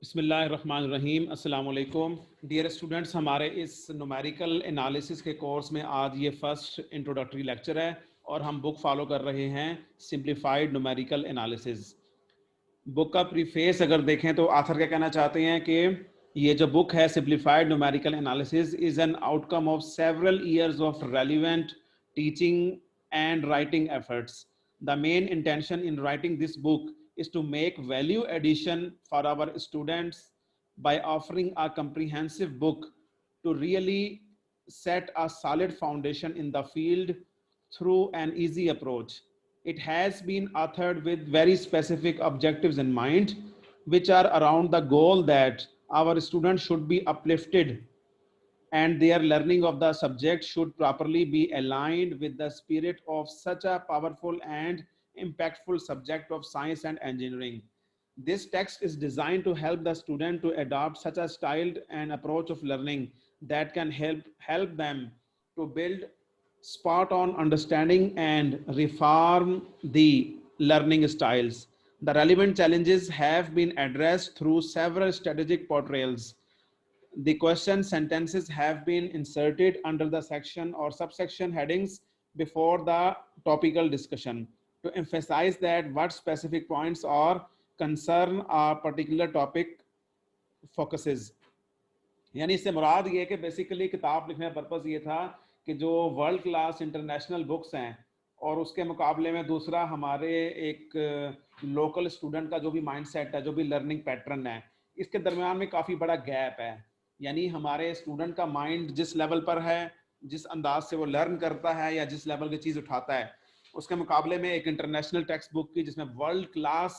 बिस्मिल्लाहिर्रहमानिर्रहीम। अस्सलाम वालेकुम डियर स्टूडेंट्स, हमारे इस न्यूमेरिकल एनालिसिस के कोर्स में आज ये फर्स्ट इंट्रोडक्टरी लेक्चर है और हम बुक फॉलो कर रहे हैं सिंप्लीफाइड न्यूमेरिकल एनालिसिस। बुक का प्रीफेस अगर देखें तो आथर क्या कहना चाहते हैं कि ये जो बुक है simplified numerical analysis is an outcome of several years of relevant teaching and writing efforts. The main intention in writing this book is to make value addition for our students by offering a comprehensive book to really set a solid foundation in the field through an easy approach. It has been authored with very specific objectives in mind, which are around the goal that our students should be uplifted and their learning of the subject should properly be aligned with the spirit of such a powerful and impactful subject of science and engineering. This text is designed to help the student to adopt such a styled and approach of learning that can help them to build spot on understanding and reform the learning styles. The relevant challenges have been addressed through several strategic portrayals. The question sentences have been inserted under the section or subsection headings before the topical discussion to emphasize that what specific points or concern a particular topic focuses. यानी इससे मुराद ये कि basically किताब लिखने का purpose ये था कि जो वर्ल्ड क्लास इंटरनेशनल बुक्स हैं और उसके मुकाबले में दूसरा हमारे एक लोकल स्टूडेंट का जो भी माइंडसेट है, जो भी लर्निंग पैटर्न है, इसके दरमियान में काफ़ी बड़ा गैप है। यानी हमारे स्टूडेंट का माइंड जिस लेवल पर है, जिस अंदाज से वो लर्न करता है या जिस लेवल की चीज़ उठाता है, उसके मुकाबले में एक इंटरनेशनल टेक्स्ट बुक की जिसमें वर्ल्ड क्लास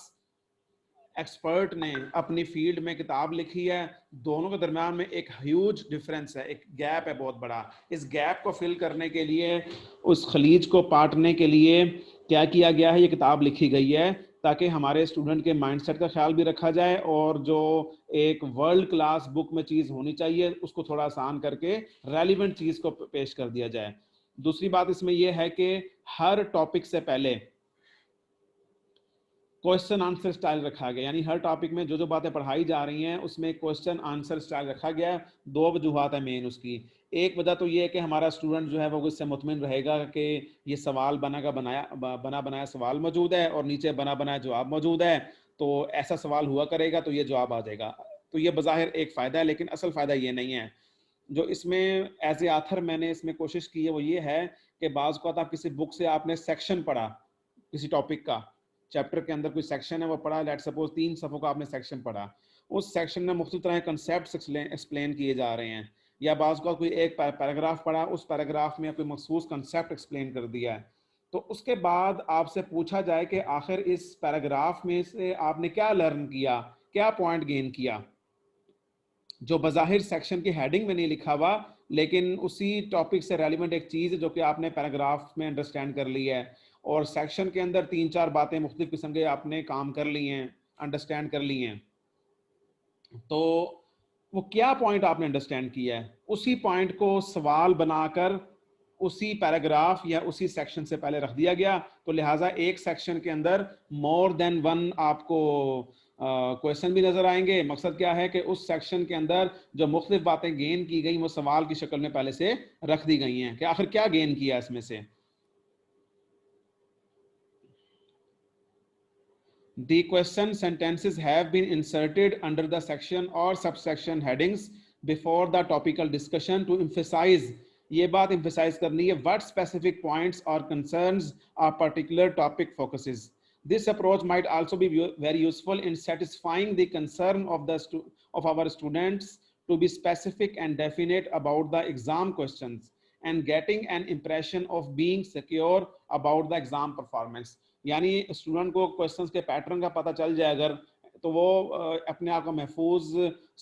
एक्सपर्ट ने अपनी फील्ड में किताब लिखी है, दोनों के दरमियान में एक ह्यूज डिफरेंस है, एक गैप है बहुत बड़ा। इस गैप को फिल करने के लिए, उस खलीज को पाटने के लिए क्या किया गया है, ये किताब लिखी गई है ताकि हमारे स्टूडेंट के माइंडसेट का ख्याल भी रखा जाए और जो एक वर्ल्ड क्लास बुक में चीज़ होनी चाहिए उसको थोड़ा आसान करके रेलिवेंट चीज़ को पेश कर दिया जाए। दूसरी बात इसमें यह है कि हर टॉपिक से पहले क्वेश्चन आंसर स्टाइल रखा गया, यानी हर टॉपिक में जो जो बातें पढ़ाई जा रही हैं उसमें क्वेश्चन आंसर स्टाइल रखा गया है। दो वजूहात है मेन उसकी। एक वजह तो ये है कि हमारा स्टूडेंट जो है वो इससे मुतमिन रहेगा कि ये सवाल बना बनाया सवाल मौजूद है और नीचे बना बनाया जवाब मौजूद है, तो ऐसा सवाल हुआ करेगा तो ये जवाब आ जाएगा। तो ये बज़ाहिर एक फ़ायदा है, लेकिन असल फ़ायदा ये नहीं है। जो इसमें एज ए आथर मैंने इसमें कोशिश की है वो ये है कि बाज़ को आप किसी बुक से आपने सेक्शन पढ़ा, किसी टॉपिक का चैप्टर के अंदर कोई सेक्शन है वो पढ़ा, लेट सपोज 3 सफ़ों का आपने सेक्शन पढ़ा, उस सेक्शन में मुख्तलिफ तरह के कंसेप्ट एक्सप्लेन किए जा रहे हैं, या बाज़ को कोई एक पैराग्राफ पढ़ा, उस पैराग्राफ में कोई मखसूस कंसेप्ट एक्सप्लेन कर दिया है, तो उसके बाद आपसे पूछा जाए कि आखिर इस पैराग्राफ में से आपने क्या लर्न किया, क्या पॉइंट गेन किया, जो बज़ाहिर सेक्शन की हेडिंग में नहीं लिखा हुआ लेकिन उसी टॉपिक से रेलिवेंट एक चीज़ जो कि आपने पैराग्राफ में अंडरस्टैंड कर ली है और सेक्शन के अंदर 3-4 बातें मुख्तलिफ किस्म के आपने काम कर ली हैं, अंडरस्टैंड कर ली हैं, तो वो क्या पॉइंट आपने अंडरस्टैंड किया है, उसी पॉइंट को सवाल बनाकर उसी पैराग्राफ या उसी सेक्शन से पहले रख दिया गया। तो लिहाजा एक सेक्शन के अंदर मोर देन वन आपको क्वेश्चन भी नजर आएंगे। मकसद क्या है कि उस सेक्शन के अंदर जो मुख्तलिफ बातें गेन की गई वो सवाल की शक्ल में पहले से रख दी गई हैं कि आखिर क्या गेन किया इसमें से। The question sentences have been inserted under the section or subsection headings before the topical discussion to emphasize, ये बात emphasize करनी है, what specific points or concerns a particular topic focuses. This approach might also be very useful in satisfying the concern of our students to be specific and definite about the exam questions and getting an impression of being secure about the exam performance. यानी student को questions के pattern का पता चल जाए अगर, तो वो अपने आप को महफूज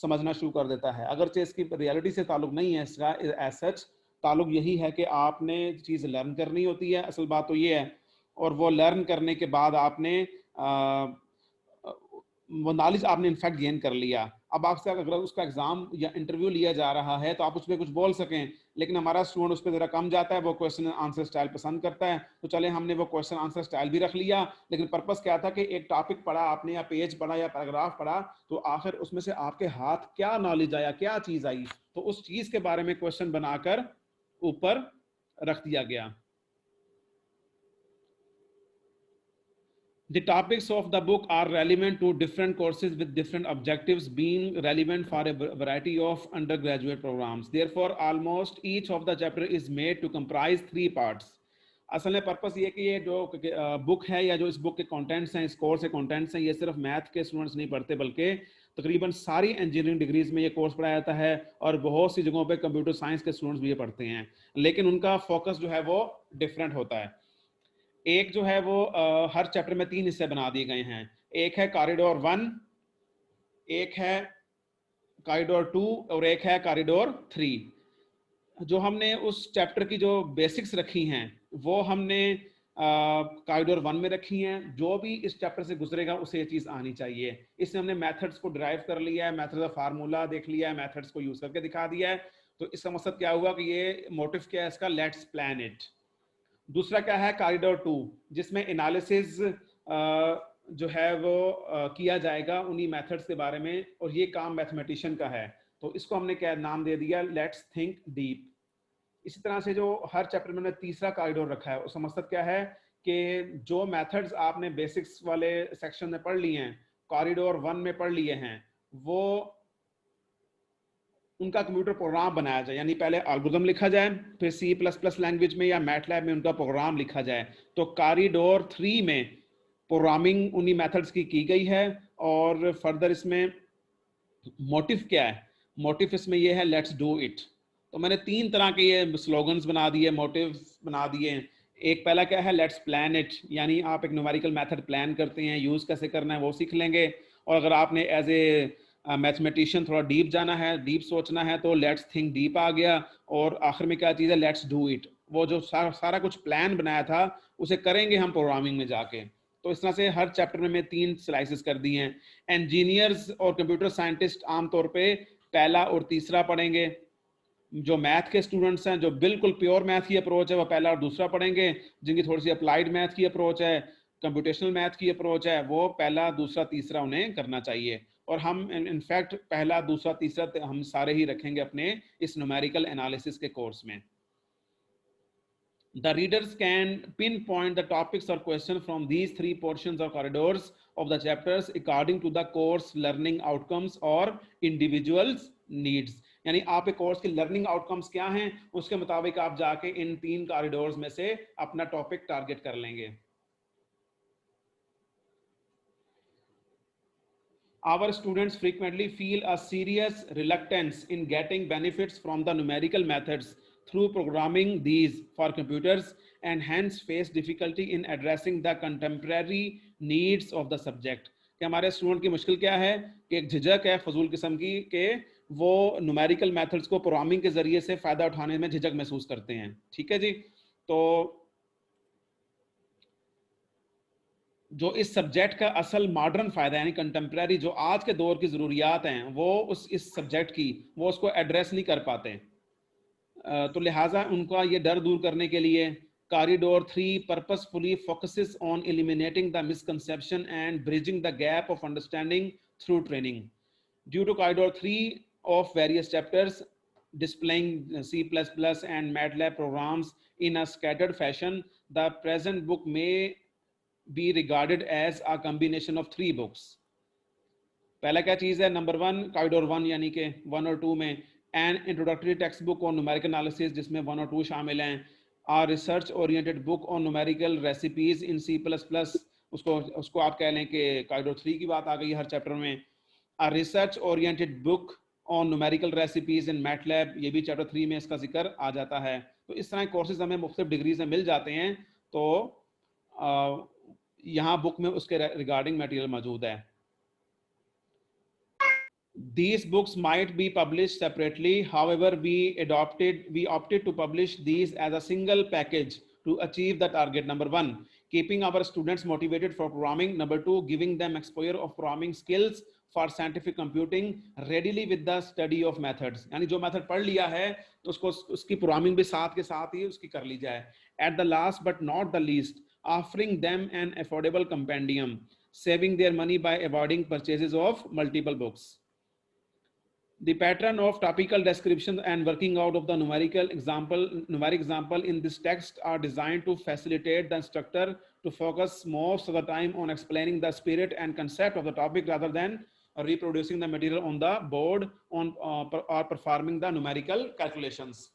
समझना शुरू कर देता है। अगरचे इसकी रियलिटी से ताल्लुक नहीं है, इसका एज सच ताल्लुक यही है कि आपने चीज़ लर्न करनी होती है, असल बात तो ये है, और वो लर्न करने के बाद आपने वो नॉलेज आपने इनफैक्ट गेन कर लिया। अब आपसे अगर उसका एग्जाम या इंटरव्यू लिया जा रहा है तो आप उसमें कुछ बोल सकें, लेकिन हमारा स्टूडेंट उस पर ज़रा कम जाता है, वो क्वेश्चन आंसर स्टाइल पसंद करता है, तो चले हमने वो क्वेश्चन आंसर स्टाइल भी रख लिया। लेकिन पर्पस क्या था कि एक टॉपिक पढ़ा आपने या पेज पढ़ा या पैराग्राफ पढ़ा, तो आखिर उसमें से आपके हाथ क्या नॉलेज आया, क्या चीज़ आई, तो उस चीज़ के बारे में क्वेश्चन बनाकर ऊपर रख दिया गया। The topics of the book are relevant to different courses with different objectives, being relevant for a variety of undergraduate programs. Therefore, almost each of the chapter is made to comprise 3 parts. असल में purpose ये कि ये जो book है या जो इस बुक के कंटेंट्स हैं, इस कोर्स के कंटेंट्स हैं, ये सिर्फ मैथ के स्टूडेंट्स नहीं पढ़ते, बल्कि तकरीबन सारी इंजीनियरिंग डिग्रीज में ये कोर्स पढ़ाया जाता है, और बहुत सी जगहों पे कंप्यूटर साइंस के स्टूडेंट्स भी ये पढ़ते हैं, लेकिन उनका फोकस जो है वो डिफरेंट होता है। एक जो है वो हर चैप्टर में 3 हिस्से बना दिए गए हैं। एक है कॉरिडोर 1, एक है कॉरिडोर 2 और एक है कॉरिडोर 3। जो हमने उस चैप्टर की जो बेसिक्स रखी हैं वो हमने कॉरिडोर 1 में रखी हैं। जो भी इस चैप्टर से गुजरेगा उसे ये चीज़ आनी चाहिए। इसमें हमने मेथड्स को ड्राइव कर लिया है, मेथड का फार्मूला देख लिया है, मेथड्स को यूज़ करके दिखा दिया है। तो इसका मकसद क्या हुआ कि ये मोटिव क्या है इसका, लेट्स प्लान इट। दूसरा क्या है कॉरिडोर 2, जिसमें एनालिसिस जो है वो किया जाएगा उन्हीं मेथड्स के बारे में, और ये काम मैथमेटिशियन का है, तो इसको हमने क्या नाम दे दिया, लेट्स थिंक डीप। इसी तरह से जो हर चैप्टर में हमने तीसरा कॉरिडोर रखा है, उसका मकसद क्या है कि जो मेथड्स आपने बेसिक्स वाले सेक्शन में पढ़ लिए हैं, कॉरिडोर 1 में पढ़ लिए हैं, वो उनका कंप्यूटर प्रोग्राम बनाया जाए। यानी पहले एल्गोरिथम लिखा जाए, फिर C++ लैंग्वेज में या मैटलैब में उनका प्रोग्राम लिखा जाए। तो कॉरिडोर 3 में प्रोग्रामिंग उन्हीं मेथड्स की गई है। और फर्दर इसमें मोटिव क्या है, मोटिव इसमें ये है लेट्स डू इट। तो मैंने 3 तरह के ये स्लोगन्स बना दिए, मोटिव बना दिए। एक पहला क्या है, लेट्स प्लान इट, यानी आप एक न्यूमेरिकल मेथड प्लान करते हैं, यूज़ कैसे करना है वो सीख लेंगे। और अगर आपने एज ए मैथमेटिशियन थोड़ा डीप जाना है, डीप सोचना है, तो लेट्स थिंक डीप आ गया। और आखिर में क्या चीज़ है, लेट्स डू इट, वो जो सारा कुछ प्लान बनाया था उसे करेंगे हम प्रोग्रामिंग में जाके। तो इस तरह से हर चैप्टर में 3 स्लाइसेस कर दी हैं। इंजीनियर्स और कंप्यूटर साइंटिस्ट आमतौर पे पहला और तीसरा पढ़ेंगे। जो मैथ के स्टूडेंट्स हैं, जो बिल्कुल प्योर मैथ की अप्रोच है, वो पहला और दूसरा पढ़ेंगे। जिनकी थोड़ी सी अप्लाइड मैथ की अप्रोच है, कंप्यूटेशनल मैथ की अप्रोच है, वो पहला दूसरा तीसरा उन्हें करना चाहिए। और हम इनफैक्ट पहला दूसरा तीसरा हम सारे ही रखेंगे अपने इस न्यूमेरिकल एनालिसिस के कोर्स में। The readers can pinpoint the topics or questions from these 3 portions or corridors of the chapters according to the course learning outcomes or individuals needs। यानी आप एक कोर्स की लर्निंग आउटकम्स क्या हैं, उसके मुताबिक आप जाके इन 3 कॉरिडोर्स में से अपना टॉपिक टारगेट कर लेंगे। Our students frequently feel a serious reluctance in getting benefits from the numerical methods through programming these for computers, and hence face difficulty in addressing the contemporary needs of the subject। कि हमारे student की मुश्किल क्या है कि एक झिझक है फजूल किस्म की कि वो न्यूमेरिकल मेथड्स को प्रोग्रामिंग के जरिए से फ़ायदा उठाने में झिझक महसूस करते हैं। ठीक है जी। तो जो इस सब्जेक्ट का असल मॉडर्न फ़ायदा यानी कंटेम्प्रेरी, जो आज के दौर की ज़रूरियात हैं, वो इस सब्जेक्ट की वो उसको एड्रेस नहीं कर पाते। तो लिहाजा उनका ये डर दूर करने के लिए corridor 3 purposefully focuses on eliminating the misconception and bridging the gap of understanding through training. Due to Corridor 3 of various chapters displaying C++ and MATLAB programs in a scattered fashion, the present book may be regarded as a combination of 3 books. पहला क्या चीज़ है, number 1 corridor 1 यानी कि 1 और 2 में an introductory textbook on numerical analysis जिसमें 1 और 2 शामिल हैं। Or research oriented book on numerical recipes इन C++, उसको आप कह लें कि कॉरिडोर 3 की बात आ गई हर चैप्टर में। A research oriented book on numerical recipes in MATLAB, ये भी चैप्टर 3 में इसका जिक्र आ जाता है। तो इस तरह कोर्सेज हमें मुख्तलिफ डिग्रीज में मिल जाते हैं। तो यहाँ बुक में उसके रिगार्डिंग मटेरियल मौजूद है। These books might be published separately. However, we opted to publish these as a single package to achieve the target. Number 1, keeping our students motivated for programming. Number 2, giving them exposure of programming skills for scientific computing readily with the study of methods, यानी जो method पढ़ लिया है तो उसको उसकी programming भी साथ के साथ ही उसकी कर ली जाए. At the last but not the least, offering them an affordable compendium, saving their money by avoiding purchases of multiple books. The pattern of topical description and working out of the numeric example in this text are designed to facilitate the instructor to focus most of the time on explaining the spirit and concept of the topic rather than reproducing the material on the board or performing the numerical calculations.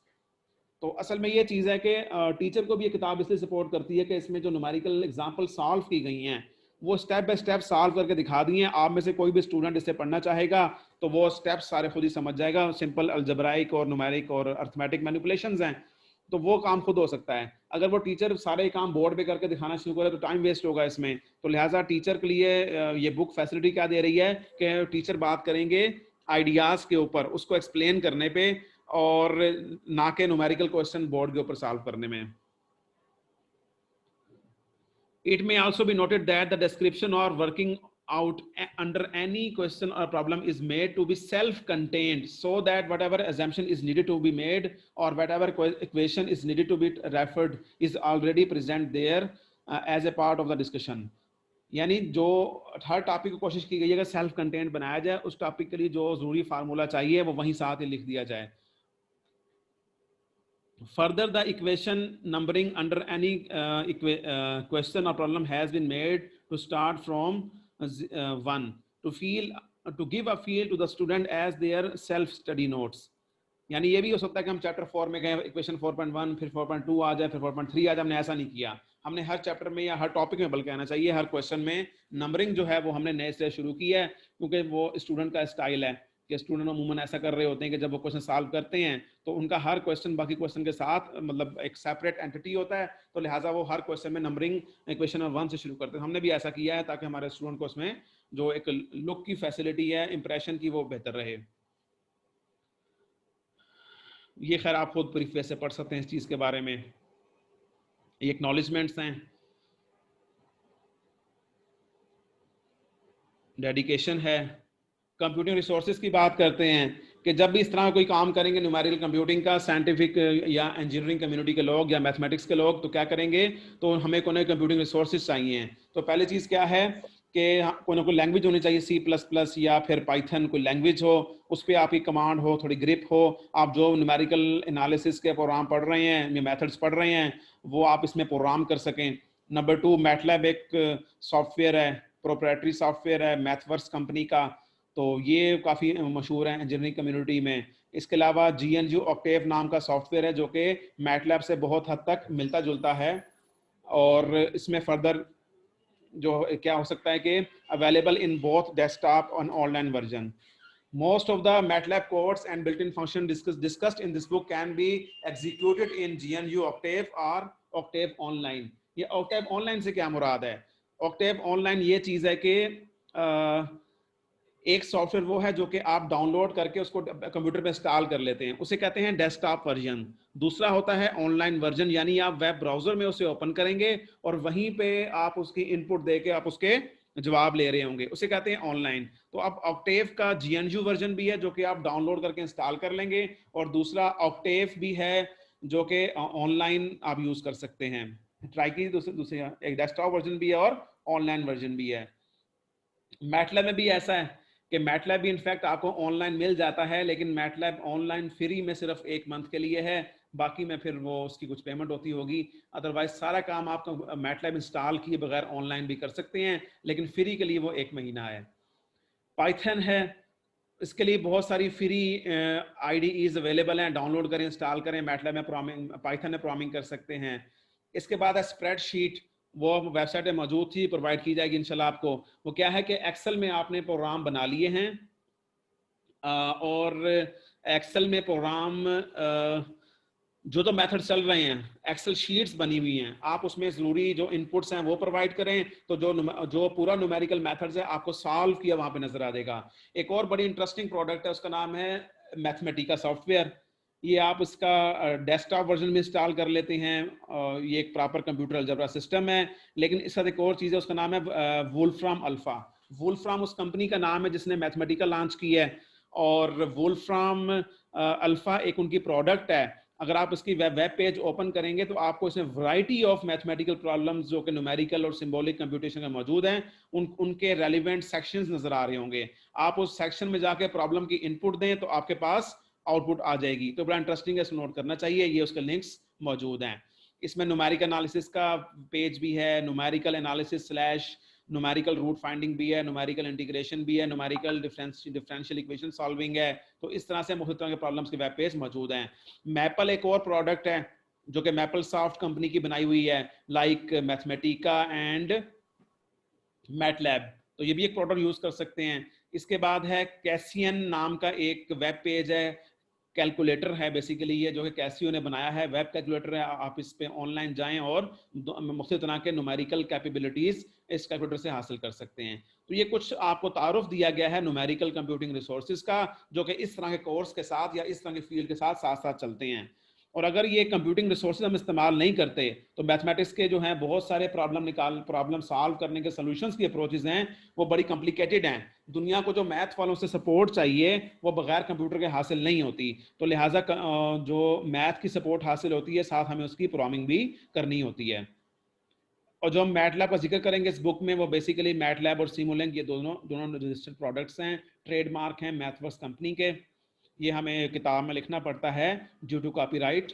तो असल में ये चीज़ है कि teacher को भी ये किताब इसलिए सपोर्ट करती है कि इसमें जो न्यूमेरिकल एग्जाम्पल सॉल्व की गई हैं वो स्टेप बाय स्टेप सॉल्व करके दिखा दी हैं. आप में से कोई भी स्टूडेंट इसे पढ़ना चाहेगा तो वो स्टेप्स सारे खुद ही समझ जाएगा. सिंपल अलजब्राइक और न्यूमेरिक और अर्थमेटिक मैनिपुलेशंस हैं तो वो काम खुद हो सकता है. अगर वो टीचर सारे काम बोर्ड पे करके दिखाना शुरू करे तो टाइम वेस्ट होगा इसमें. तो लिहाजा टीचर के लिए ये बुक फैसिलिटी क्या दे रही है कि टीचर बात करेंगे आइडियाज़ के ऊपर, उसको एक्सप्लेन करने पे, और ना के न्यूमेरिकल क्वेश्चन बोर्ड के ऊपर सॉल्व करने में. It may also be noted that the description or working out under any question or problem is made to be self-contained, so that whatever assumption is needed to be made or whatever equation is needed to be referred is already present there as a part of the discussion. यानी जो हर topic को कोशिश की गई है कि self content बनाया जाए, उस टॉपिक के लिए जो जरूरी फार्मूला चाहिए वो वहीं साथ ही लिख दिया जाए. Further, the equation numbering under any question or problem has been made to start from 1 to give a feel to the student as their self study notes. यानी ये भी हो सकता है कि हम चैप्टर 4 में गए, इक्वेशन 4.1 फिर 4.2 आ जाए, फिर 4.3 आ जाए. हमने ऐसा नहीं किया. हमने हर चैप्टर में या हर टॉपिक में बल्कि आना चाहिए हर क्वेश्चन में नंबरिंग जो है वो हमने नए से शुरू की है, क्योंकि वो स्टूडेंट का स्टाइल है कि स्टूडेंट अमूमन ऐसा कर रहे होते हैं कि जब वो क्वेश्चन सॉल्व करते हैं तो उनका हर क्वेश्चन बाकी क्वेश्चन के साथ मतलब एक सेपरेट एंटिटी होता है, तो लिहाजा वो हर क्वेश्चन में नंबरिंग इक्वेशन 1 से शुरू करते हैं. हमने भी ऐसा किया है ताकि हमारे स्टूडेंट को उसमें जो एक लुक की फैसिलिटी है, इंप्रेशन की, वो बेहतर रहे. ये खैर आप खुद प्रीफेस से पढ़ सकते हैं इस चीज़ के बारे में. ये एक्नॉलेजमेंट्स हैं, डेडिकेशन है. कंप्यूटिंग रिसोर्सेज की बात करते हैं कि जब भी इस तरह कोई काम करेंगे न्यूमेरिकल कंप्यूटिंग का, साइंटिफिक या इंजीनियरिंग कम्युनिटी के लोग या मैथमेटिक्स के लोग, तो क्या करेंगे, तो हमें कोई कंप्यूटिंग रिसोर्सेज चाहिए. तो पहले चीज़ क्या है कि कोई ना कोई लैंग्वेज होनी चाहिए, C++ या फिर पाइथन कोई लैंग्वेज हो, उस पर आपकी कमांड हो, थोड़ी ग्रिप हो, आप जो न्यूमेरिकल एनालिसिस के प्रोग्राम पढ़ रहे हैं, मेथड्स पढ़ रहे हैं, वो आप इसमें प्रोग्राम कर सकें. नंबर 2, मैटलैब एक सॉफ्टवेयर है, प्रोप्राइटरी सॉफ्टवेयर है मैथवर्क्स कंपनी का, तो ये काफ़ी मशहूर है इंजीनियरिंग कम्युनिटी में. इसके अलावा GNU ऑक्टेव नाम का सॉफ्टवेयर है जो कि मैटलैब से बहुत हद तक मिलता जुलता है, और इसमें फर्दर जो क्या हो सकता है कि अवेलेबल इन बोथ डेस्कटॉप और online version. Most of the MATLAB codes and built-in function discussed in this book can be executed in GNU Octave or Octave Online. ये Octave Online से क्या मुराद है? Octave Online ये चीज़ है कि एक software वो है जो कि आप डाउनलोड करके उसको कंप्यूटर पे इंस्टॉल कर लेते हैं, उसे कहते हैं डेस्कटॉप वर्जन. दूसरा होता है ऑनलाइन वर्जन, यानी आप वेब ब्राउजर में उसे ओपन करेंगे और वहीं पे आप उसकी इनपुट दे के आप उसके जवाब ले रहे होंगे, उसे कहते हैं ऑनलाइन. तो अब ऑक्टेव का GNU वर्जन भी है जो कि आप डाउनलोड करके इंस्टॉल कर लेंगे, और दूसरा ऑक्टेव भी है जो कि ऑनलाइन आप यूज कर सकते हैं. ट्राई की दूसरे एक डेस्कटॉप वर्जन भी है और ऑनलाइन वर्जन भी है. मैटलैब में भी ऐसा है कि मैटलैब भी इनफैक्ट आपको ऑनलाइन मिल जाता है, लेकिन मैटलैब ऑनलाइन फ्री में सिर्फ 1 मंथ के लिए है, बाकी में फिर वो उसकी कुछ पेमेंट होती होगी. अदरवाइज सारा काम आप मैटलैब इंस्टॉल किए बगैर ऑनलाइन भी कर सकते हैं, लेकिन फ्री के लिए वो 1 महीना है. पाइथन है, इसके लिए बहुत सारी फ्री IDEs अवेलेबल हैं, डाउनलोड करें, इंस्टॉल करें, मैटलैब में प्रोग्रामिंग, पाइथन में प्रोग्रामिंग कर सकते हैं. इसके बाद है स्प्रेडशीट, वो वेबसाइट में मौजूद थी, प्रोवाइड की जाएगी इंशाल्लाह आपको. वो क्या है कि एक्सेल में आपने प्रोग्राम बना लिए हैं, और एक्सेल में प्रोग्राम जो मेथड चल रहे हैं, एक्सेल शीट्स बनी हुई हैं, आप उसमें ज़रूरी जो इनपुट्स हैं वो प्रोवाइड करें, तो जो पूरा न्यूमेरिकल मेथड्स है आपको सॉल्व किया वहाँ पे नजर आ देगा. एक और बड़ी इंटरेस्टिंग प्रोडक्ट है, उसका नाम है मैथमेटिका सॉफ्टवेयर. ये आप इसका डेस्कटॉप वर्जन में इंस्टॉल कर लेते हैं. ये एक प्रॉपर कंप्यूटर अलजेब्रा सिस्टम है, लेकिन इसका एक और चीज़ है, उसका नाम है वुल्फ्राम अल्फा. वुल्फ्राम उस कंपनी का नाम है जिसने मैथमेटिका लॉन्च की है, और वुल्फ्राम अल्फा एक उनकी प्रोडक्ट है। अगर आप इसकी वेब पेज ओपन करेंगे तो आपको इसमें वैरायटी ऑफ मैथमेटिकल प्रॉब्लम्स जो कि न्यूमेरिकल और सिंबॉलिक कंप्यूटेशन में मौजूद हैं, उनके रेलिवेंट सेक्शंस नजर आ रहे होंगे। आप उस सेक्शन में जाके प्रॉब्लम की इनपुट दें तो आपके पास आउटपुट आ जाएगी। तो बड़ा इंटरेस्टिंग है, इसको नोट करना चाहिए। ये उसके लिंक्स मौजूद हैं। इसमें न्यूमेरिकल एनालिसिस का पेज भी है, numerical analysis slash numerical root finding भी है, न्यूमेरिकल इंटीग्रेशन भी है, न्यूमेरिकल डिफरेंशियल इक्वेशन सॉल्विंग है। तो इस तरह से मुख्तलिफ तरह के प्रॉब्लम्स के वेब पेज मौजूद हैं। मैपल एक और प्रोडक्ट है जो कि मैपल सॉफ्ट कंपनी की बनाई हुई है, लाइक मैथमेटिका एंड मैटलैब। तो ये भी एक प्रोडक्ट यूज कर सकते हैं। इसके बाद है कैसियन नाम का एक वेब पेज है, कैलकुलेटर है बेसिकली ये, जो कि कैसियो ने बनाया है, वेब कैलकुलेटर है। आप इस पे ऑनलाइन जाएं और मुख्तलिफ तरह के न्यूमेरिकल कैपेबिलिटीज इस कैलकुलेटर से हासिल कर सकते हैं। तो ये कुछ आपको तारुफ दिया गया है न्यूमेरिकल कंप्यूटिंग रिसोर्सेज का, जो कि इस तरह के कोर्स के साथ या इस तरह के फील्ड के साथ साथ साथ चलते हैं। और अगर ये कंप्यूटिंग रिसोर्सेज हम इस्तेमाल नहीं करते तो मैथमेटिक्स के जो हैं बहुत सारे प्रॉब्लम सॉल्व करने के सोल्यूशंस की अप्रोचेज हैं वो बड़ी कॉम्प्लिकेटेड हैं। दुनिया को जो मैथ वालों से सपोर्ट चाहिए वो बगैर कंप्यूटर के हासिल नहीं होती। तो लिहाजा जो मैथ की सपोर्ट हासिल होती है साथ हमें उसकी प्रोग्रामिंग भी करनी होती है। और जो हम मैटलैब का जिक्र करेंगे इस बुक में, वो बेसिकली मैटलैब और सिमुलिंक ये दोनों रजिस्टर्ड प्रोडक्ट्स हैं, ट्रेडमार्क हैं मैथवर्क्स कंपनी के। ये हमें किताब में लिखना पड़ता है ड्यू टू कॉपीराइट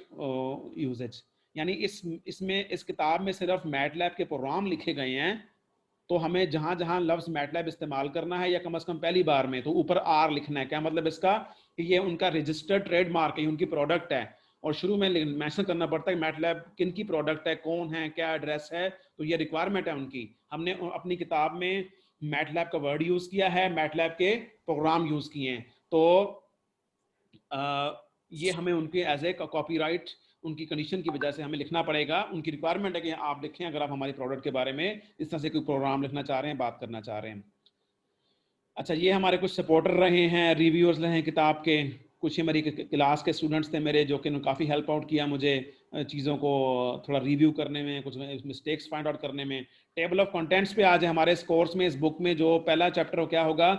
यूजेज। यानी इसमें इस किताब में सिर्फ मैटलैब के प्रोग्राम लिखे गए हैं, तो हमें जहां जहां लफ्ज मैटलैब इस्तेमाल करना है या कम से कम पहली बार में, तो ऊपर आर लिखना है। क्या मतलब इसका कि ये उनका रजिस्टर्ड ट्रेडमार्क है, उनकी प्रोडक्ट है। और शुरू में मेंशन करना पड़ता है मैटलैब किन की प्रोडक्ट है, कौन है, क्या एड्रेस है। तो ये रिक्वायरमेंट है उनकी। हमने अपनी किताब में मैटलैब का वर्ड यूज किया है, मैटलैब के प्रोग्राम यूज किए हैं। तो ये हमें उनके एज ए कॉपीराइट उनकी कंडीशन की वजह से हमें लिखना पड़ेगा। उनकी रिक्वायरमेंट है कि आप लिखें अगर आप हमारी प्रोडक्ट के बारे में इस तरह से कोई प्रोग्राम लिखना चाह रहे हैं, बात करना चाह रहे हैं। अच्छा, ये हमारे कुछ सपोर्टर रहे हैं, रिव्यूअर्स रहे हैं किताब के। कुछ ही मेरी क्लास के स्टूडेंट्स थे मेरे, जो कि काफ़ी हेल्प आउट किया मुझे चीज़ों को थोड़ा रिव्यू करने में, कुछ मिस्टेक्स फाइंड आउट करने में। टेबल ऑफ कंटेंट्स पे आज हमारे इस कोर्स में, इस बुक में जो पहला चैप्टर क्या होगा,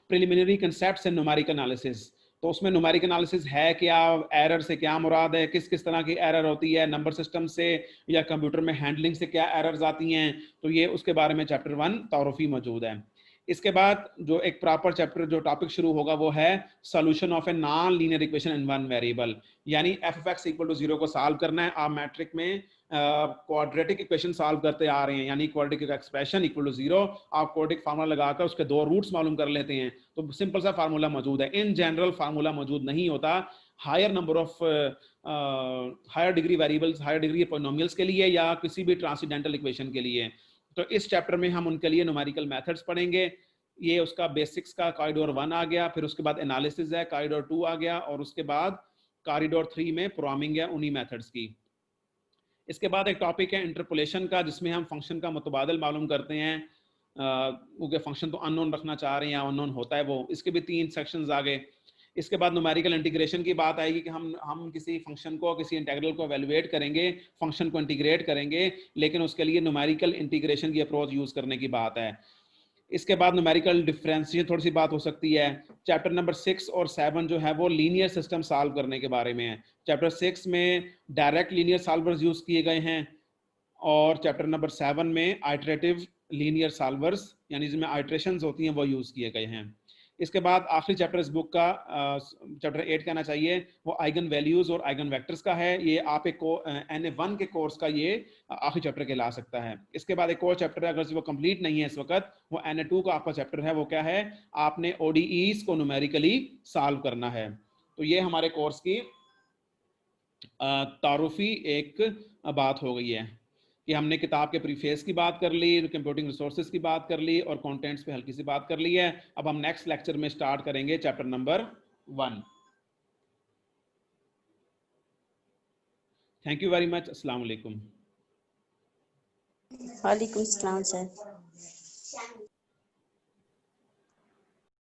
preliminary concepts and numerical analysis. तो उसमें न्यूमेरिकल एनालिसिस है क्या, एरर से क्या मुराद है, किस किस तरह की एरर होती है, नंबर सिस्टम से या कंप्यूटर में हैंडलिंग से क्या एरर्स आती हैं। तो ये उसके बारे में चैप्टर 1 तारुफी मौजूद है। इसके बाद जो एक प्रॉपर चैप्टर जो टॉपिक शुरू होगा वो है solution of a non linear equation in one variable. यानी F of X equal to 0 को सॉल्व करना है। आप मैट्रिक में क्वाड्रेटिक इक्वेशन सॉल्व करते आ रहे हैं, यानी क्वाड्रेटिक एक्सप्रेशन इक्वल टू 0, आप क्वाड्रेटिक फार्मूला लगाकर उसके 2 रूट्स मालूम कर लेते हैं तो सिंपल सा फार्मूला मौजूद है। इन जनरल फार्मूला मौजूद नहीं होता higher number of higher degree variables, higher degree polynomials के लिए या किसी भी ट्रांसेंडेंटल इक्वेशन के लिए। तो इस चैप्टर में हम उनके लिए न्यूमेरिकल मेथड्स पढ़ेंगे। ये उसका बेसिक्स का कॉरिडोर 1 आ गया, फिर उसके बाद एनालिसिस है कॉरिडोर 2 आ गया, और उसके बाद कॉरिडोर 3 में प्रोग्रामिंग है उन्हीं मेथड्स की। इसके बाद एक टॉपिक है इंटरपोलेशन का, जिसमें हम फंक्शन का मुतबादल मालूम करते हैं। क्योंकि फंक्शन तो अननोन रखना चाह रहे हैं या अननोन होता है वो, इसके भी 3 सेक्शंस आ गए। इसके बाद न्यूमेरिकल इंटीग्रेशन की बात आएगी कि हम किसी फंक्शन को, किसी इंटीग्रल को एवेलुएट करेंगे, फंक्शन को इंटीग्रेट करेंगे, लेकिन उसके लिए न्यूमेरिकल इंटीग्रेशन की अप्रोच यूज करने की बात है। इसके बाद न्यूमेरिकल डिफरेंशिएशन थोड़ी सी बात हो सकती है। चैप्टर नंबर 6 और 7 जो है वो लीनियर सिस्टम सॉल्व करने के बारे में है। चैप्टर 6 में डायरेक्ट लीनियर सॉल्वर्स यूज किए गए हैं, और चैप्टर नंबर 7 में आइटरेटिव लीनियर सॉल्वर्स, यानी जिसमें आइट्रेशंस होती हैं, वो यूज किए गए हैं। इसके बाद आखिरी चैप्टर इस बुक का चैप्टर 8 कहना चाहिए, वो आइगन वैल्यूज और आइगन वेक्टर्स का है। ये आप एक NA1 के कोर्स का ये आखिरी चैप्टर कहला सकता है। इसके बाद एक और चैप्टर है, अगर वो कंप्लीट नहीं है इस वक्त, वो NA2 का आपका चैप्टर है। वो क्या है, आपने ODEs को न्यूमेरिकली सॉल्व करना है। तो ये हमारे कोर्स की तारुफी एक बात हो गई है कि हमने किताब के प्रीफेस की बात कर ली, कंप्यूटिंग रिसोर्सेज की बात कर ली, और कंटेंट्स पे हल्की सी बात कर ली है। अब हम नेक्स्ट लेक्चर में स्टार्ट करेंगे chapter number 1। Thank you very much. अस्सलाम वालेकुम। वालेकुम सलाम सर।